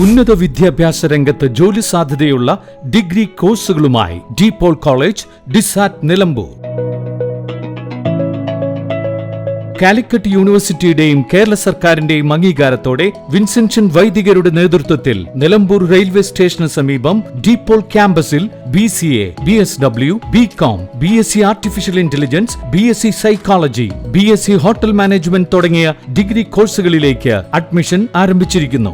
ഉന്നത വിദ്യാഭ്യാസ രംഗത്ത് ജോലി സാധ്യതയുള്ള ഡിഗ്രി കോഴ്സുകളുമായി DPOL കോളേജ്, ഡിസാറ്റ്, നിലമ്പൂർ. കാലിക്കറ്റ് യൂണിവേഴ്സിറ്റിയുടെയും കേരള സർക്കാരിന്റെയും അംഗീകാരത്തോടെ വിൻസെൻഷൻ വൈദികരുടെ നേതൃത്വത്തിൽ നിലമ്പൂർ റെയിൽവേ സ്റ്റേഷന് സമീപം DPOL ക്യാമ്പസിൽ BCA, BSW, BCom, BSc artificial intelligence, BSc psychology, BSc hotel management തുടങ്ങിയ ഡിഗ്രി കോഴ്സുകളിലേക്ക് അഡ്മിഷൻ ആരംഭിച്ചിരിക്കുന്നു.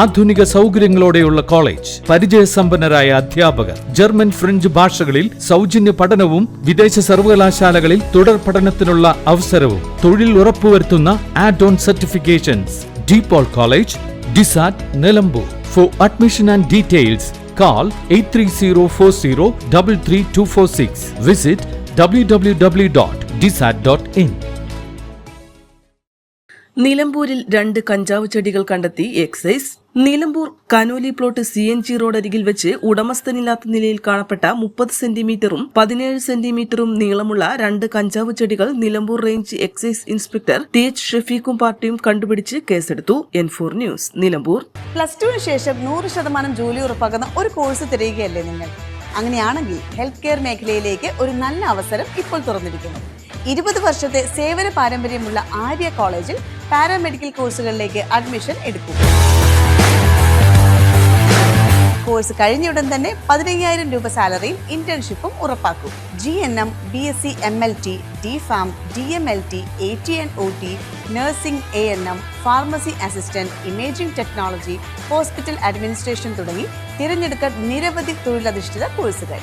ആധുനിക സൗകര്യങ്ങളോടെയുള്ള കോളേജ്, പരിചയസമ്പന്നരായ അധ്യാപകർ, ജർമ്മൻ, ഫ്രഞ്ച് ഭാഷകളിൽ സൗജന്യ പഠനവും വിദേശ സർവകലാശാലകളിൽ തുടർ പഠനത്തിനുള്ള അവസരവും തൊഴിൽ ഉറപ്പുവരുത്തുന്ന add on certifications. DPOL college, Disat, Nilambur. For admission and details call 8304033246. Visit www.disat.in. നിലമ്പൂരിൽ 2 കഞ്ചാവ് ചെടികൾ കണ്ടെത്തി excise. Nilambur Canoli plot CNG റോഡരികിൽ വെച്ച് ഉടമസ്ഥനില്ലാത്ത നിലയിൽ കാണപ്പെട്ട 30 സെന്റിമീറ്ററും 17 സെന്റിമീറ്ററും നീളമുള്ള 2 കഞ്ചാവ് ചെടികൾ Nilambur range excise inspector TH ഷഫീഖും പാർട്ടിയും കണ്ടുപിടിച്ച് കേസെടുത്തു. N4 news, Nilambur. +2 ശേഷം 100% ജോലി ഉറപ്പാക്കുന്ന ഒരു കോഴ്സ് തിരയുകയല്ലേ നിങ്ങൾ? അങ്ങനെയാണെങ്കിൽ ഹെൽത്ത് കെയർ മേഖലയിലേക്ക് ഒരു നല്ല അവസരം ഇപ്പോൾ തുറന്നിരിക്കുന്നു. 20 വർഷത്തെ സേവന പാരമ്പര്യമുള്ള ആര്യ കോളേജിൽ പാരാമെഡിക്കൽ കോഴ്സുകളിലേക്ക് അഡ്മിഷൻ എടുക്കും. കോഴ്സ് കഴിഞ്ഞയുടൻ തന്നെ 15,000 രൂപ സാലറിയും ഇന്റേൺഷിപ്പും ഉറപ്പാക്കും. GNM, BSc MLT, DPharm, DMLT, AT&OT, nursing, ANM, pharmacy assistant, imaging technology, hospital administration തുടങ്ങി തിരഞ്ഞെടുക്കാൻ നിരവധി തൊഴിലധിഷ്ഠിത കോഴ്സുകൾ.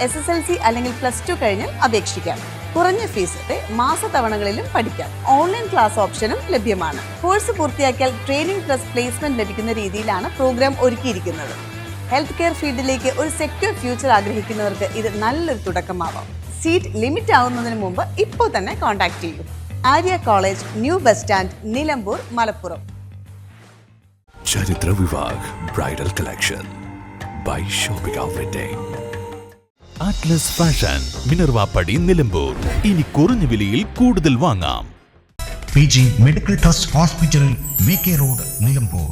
SSLC അല്ലെങ്കിൽ +2 കഴിഞ്ഞാൽ അപേക്ഷിക്കാം. കുറഞ്ഞ ഫീസോടെ മാസതവണകളിലും പഠിക്കാം. ഓൺലൈൻ ക്ലാസ് ഓപ്ഷനും ലഭ്യമാണ്. കോഴ്സ് പൂർത്തിയാക്കിയാൽ ട്രെയിനിങ് പ്ലസ് പ്ലേസ്മെന്റ് ലഭിക്കുന്ന രീതിയിലാണ് പ്രോഗ്രാം ഒരുക്കിയിരിക്കുന്നത്. ഹെൽത്ത് കെയർ ഫീൽഡിലേക്ക് ഒരു സെക്യൂർ ഫ്യൂച്ചർ ആഗ്രഹിക്കുന്നവർക്ക് ഇത് നല്ലൊരു തുടക്കമാവാം. സീറ്റ് ലിമിറ്റ് ആവുന്നതിന് മുമ്പ് ഇപ്പോൾ തന്നെ കോൺടാക്ട് ചെയ്യൂ. Arya college, new bus stand, Nilambur, Malappuram. ചരിത്ര വിവാഹ് bridal collection by shopping outlet. Atlas fashion, Minerva Padi, Nilambur. ഇനി കുറഞ്ഞ വിലയിൽ കൂടുതൽ വാങ്ങാം. PG medical trust hospital, VK road, Nilambur.